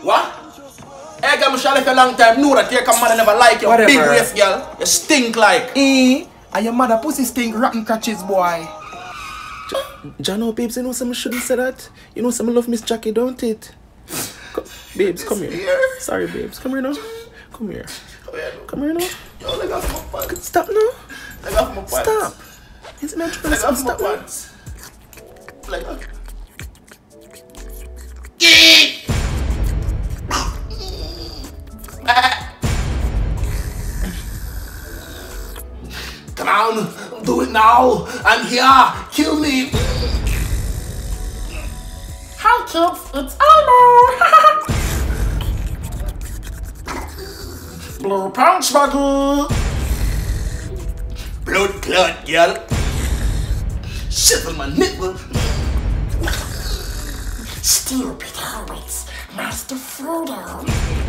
What? Hey, girl, I shall left a long time. Know that you come man never like you. Whatever. Big waist, girl. You stink like. And your mother pussy stink rotten catches, boy. Jano, babes, you know some shouldn't say that. You know some love Miss Jackie, don't it? Babes, come here. Sorry, babes. Come here now. Come here. Come here now. Yo, let go of my pants. Stop now. Let go of my pants. Stop. It's not true. Let go of my Stop now. pants. Let go. Come on, do it now. I'm here. Kill me. Hi kids, it's Elmo! Blue punch buggy! Blood clot, girl. Shit on my nipple. Stupid hobbits, Master Frodo!